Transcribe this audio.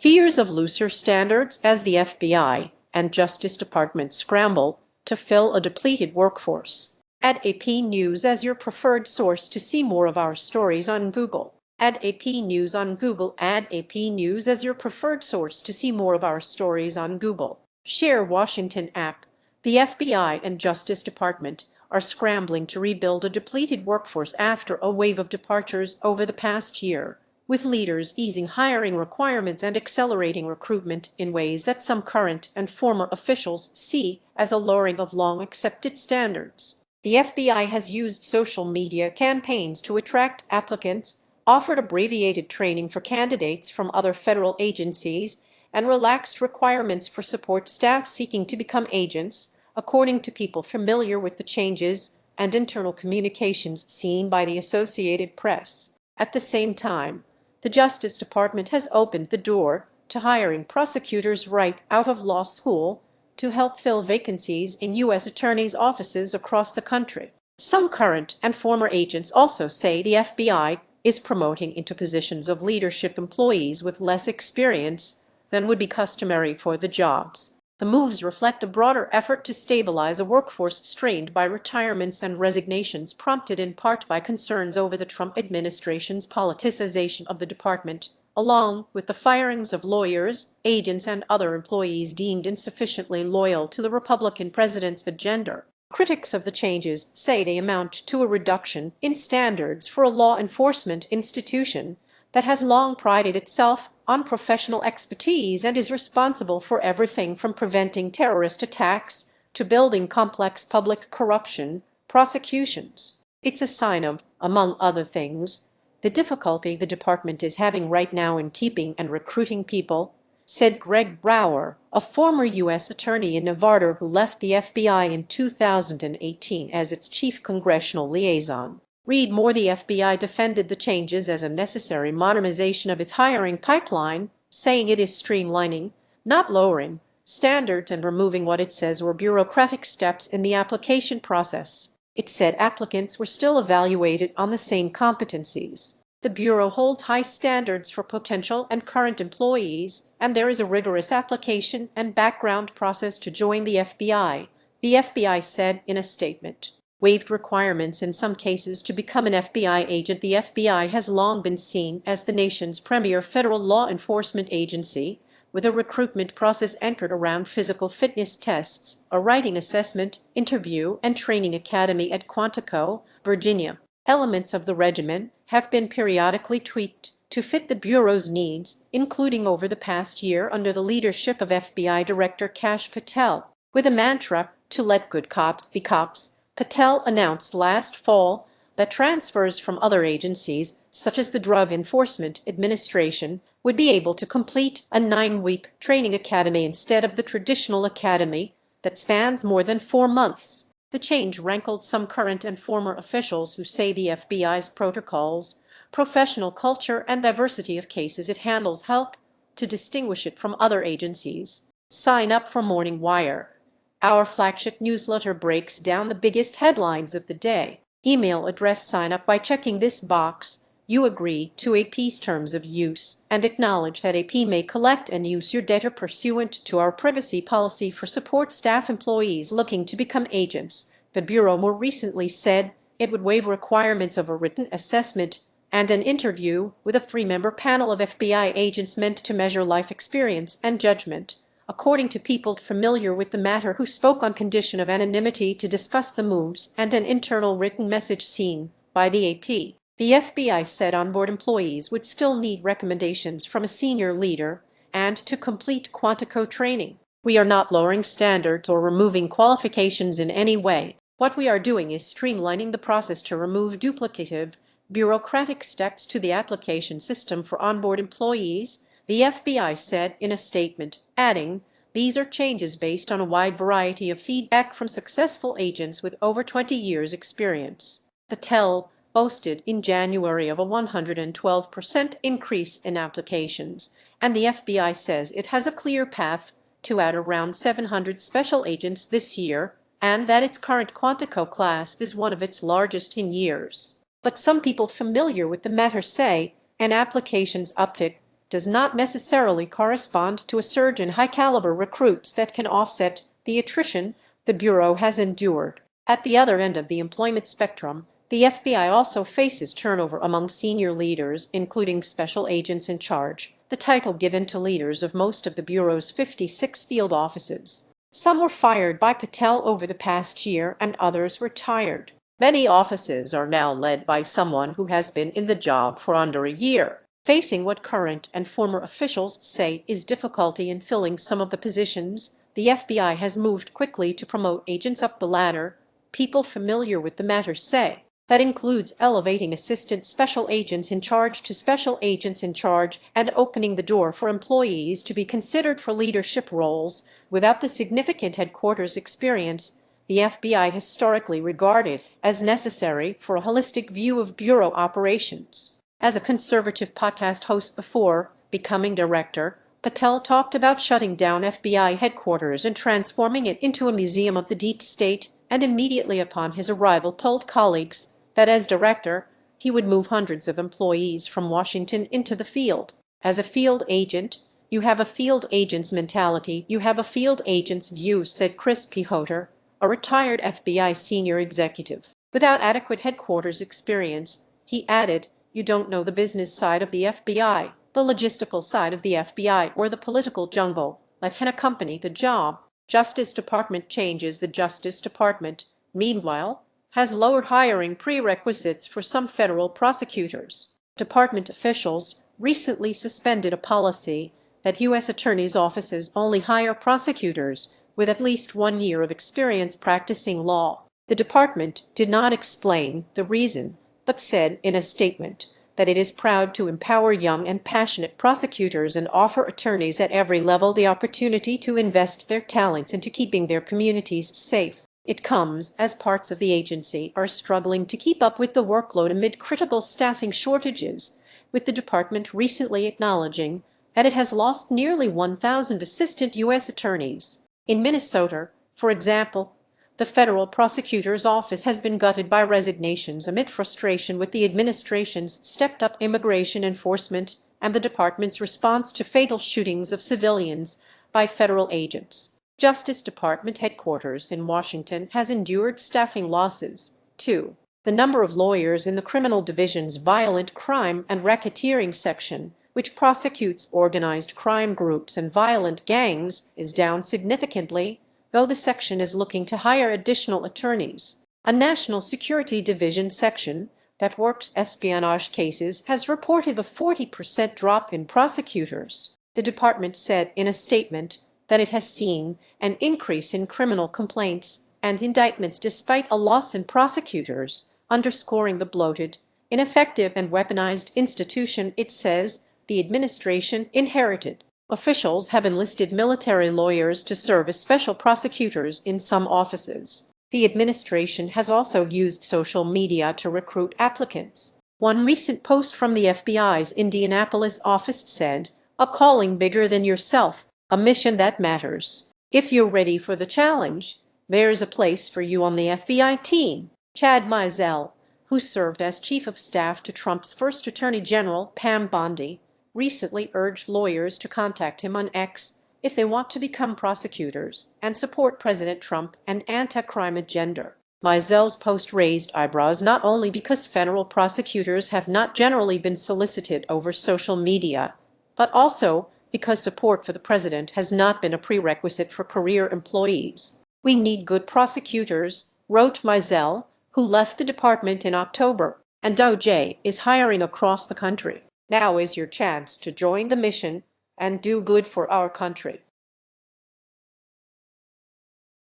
Fears of looser standards as the FBI and Justice Department scramble to fill a depleted workforce. Add AP News as your preferred source to see more of our stories on Google. Add AP News on Google. Add AP News as your preferred source to see more of our stories on Google. Share Washington app. The FBI and Justice Department are scrambling to rebuild a depleted workforce after a wave of departures over the past year, with leaders easing hiring requirements and accelerating recruitment in ways that some current and former officials see as a lowering of long-accepted standards. The FBI has used social media campaigns to attract applicants, offered abbreviated training for candidates from other federal agencies, and relaxed requirements for support staff seeking to become agents, according to people familiar with the changes and internal communications seen by the Associated Press. At the same time, the Justice Department has opened the door to hiring prosecutors right out of law school to help fill vacancies in U.S. attorneys' offices across the country. Some current and former agents also say the FBI is promoting into positions of leadership employees with less experience than would be customary for the jobs. The moves reflect a broader effort to stabilize a workforce strained by retirements and resignations, prompted in part by concerns over the Trump administration's politicization of the department, along with the firings of lawyers, agents, and other employees deemed insufficiently loyal to the Republican president's agenda. Critics of the changes say they amount to a reduction in standards for a law enforcement institution that has long prided itself on professional expertise and is responsible for everything from preventing terrorist attacks to building complex public corruption prosecutions. It's a sign of, among other things, the difficulty the department is having right now in keeping and recruiting people, said Greg Brower, a former U.S. attorney in Nevada who left the FBI in 2018 as its chief congressional liaison. Read more. The FBI defended the changes as a necessary modernization of its hiring pipeline, saying it is streamlining, not lowering, standards and removing what it says were bureaucratic steps in the application process. It said applicants were still evaluated on the same competencies. The Bureau holds high standards for potential and current employees, and there is a rigorous application and background process to join the FBI, the FBI said in a statement. Waived requirements in some cases to become an FBI agent. The FBI has long been seen as the nation's premier federal law enforcement agency, with a recruitment process anchored around physical fitness tests, a writing assessment, interview, and training academy at Quantico, Virginia. Elements of the regimen have been periodically tweaked to fit the Bureau's needs, including over the past year under the leadership of FBI Director Kash Patel. With a mantra to let good cops be cops, Patel announced last fall that transfers from other agencies, such as the Drug Enforcement Administration, would be able to complete a 9-week training academy instead of the traditional academy that spans more than 4 months. The change rankled some current and former officials who say the FBI's protocols, professional culture, and diversity of cases it handles help to distinguish it from other agencies. Sign up for Morning Wire. Our flagship newsletter breaks down the biggest headlines of the day. Email address. Sign up by checking this box. You agree to AP's terms of use and acknowledge that AP may collect and use your data pursuant to our privacy policy for support staff employees looking to become agents. The Bureau more recently said it would waive requirements of a written assessment and an interview with a 3-member panel of FBI agents meant to measure life experience and judgment, according to people familiar with the matter who spoke on condition of anonymity to discuss the moves and an internal written message seen by the AP. The FBI said onboard employees would still need recommendations from a senior leader and to complete Quantico training. We are not lowering standards or removing qualifications in any way. What we are doing is streamlining the process to remove duplicative, bureaucratic steps to the application system for onboard employees, the FBI said in a statement, adding, "These are changes based on a wide variety of feedback from successful agents with over 20 years' experience." Patel boasted in January of a 112% increase in applications, and the FBI says it has a clear path to add around 700 special agents this year, and that its current Quantico class is one of its largest in years. But some people familiar with the matter say an applications uptick does not necessarily correspond to a surge in high-caliber recruits that can offset the attrition the Bureau has endured. At the other end of the employment spectrum, the FBI also faces turnover among senior leaders, including special agents in charge, the title given to leaders of most of the Bureau's 56 field offices. Some were fired by Patel over the past year and others retired. Many offices are now led by someone who has been in the job for under a year, facing what current and former officials say is difficulty in filling some of the positions. The FBI has moved quickly to promote agents up the ladder, people familiar with the matter say. That includes elevating assistant special agents in charge to special agents in charge and opening the door for employees to be considered for leadership roles without the significant headquarters experience the FBI historically regarded as necessary for a holistic view of Bureau operations. As a conservative podcast host before becoming director, Patel talked about shutting down FBI headquarters and transforming it into a museum of the deep state, and immediately upon his arrival told colleagues that as director, he would move hundreds of employees from Washington into the field. As a field agent, you have a field agent's mentality, you have a field agent's view, said Chris Pihoter, a retired FBI senior executive. Without adequate headquarters experience, he added, you don't know the business side of the FBI, the logistical side of the FBI, or the political jungle that can accompany the job. Justice Department changes. The Justice Department, meanwhile, has lowered hiring prerequisites for some federal prosecutors. Department officials recently suspended a policy that U.S. attorneys' offices only hire prosecutors with at least 1 year of experience practicing law. The department did not explain the reason, but said in a statement that it is proud to empower young and passionate prosecutors and offer attorneys at every level the opportunity to invest their talents into keeping their communities safe. It comes as parts of the agency are struggling to keep up with the workload amid critical staffing shortages, with the department recently acknowledging that it has lost nearly 1,000 assistant U.S. attorneys. In Minnesota, for example, the federal prosecutor's office has been gutted by resignations amid frustration with the administration's stepped-up immigration enforcement and the department's response to fatal shootings of civilians by federal agents. Justice Department headquarters in Washington has endured staffing losses, too. The number of lawyers in the Criminal Division's Violent Crime and Racketeering section, which prosecutes organized crime groups and violent gangs, is down significantly, though the section is looking to hire additional attorneys. A National Security Division section that works espionage cases has reported a 40% drop in prosecutors. The department said in a statement that it has seen an increase in criminal complaints and indictments despite a loss in prosecutors, underscoring the bloated, ineffective, and weaponized institution it says the administration inherited. Officials have enlisted military lawyers to serve as special prosecutors in some offices. The administration has also used social media to recruit applicants. One recent post from the FBI's Indianapolis office said, "A calling bigger than yourself, a mission that matters. If you're ready for the challenge, there's a place for you on the FBI team." Chad Mizell, who served as chief of staff to Trump's first attorney general, Pam Bondi, recently urged lawyers to contact him on X if they want to become prosecutors and support President Trump and anti-crime agenda. Mizell's post raised eyebrows not only because federal prosecutors have not generally been solicited over social media, but also because support for the president has not been a prerequisite for career employees. "We need good prosecutors," wrote Mizell, who left the department in October, "and DOJ is hiring across the country. Now is your chance to join the mission and do good for our country."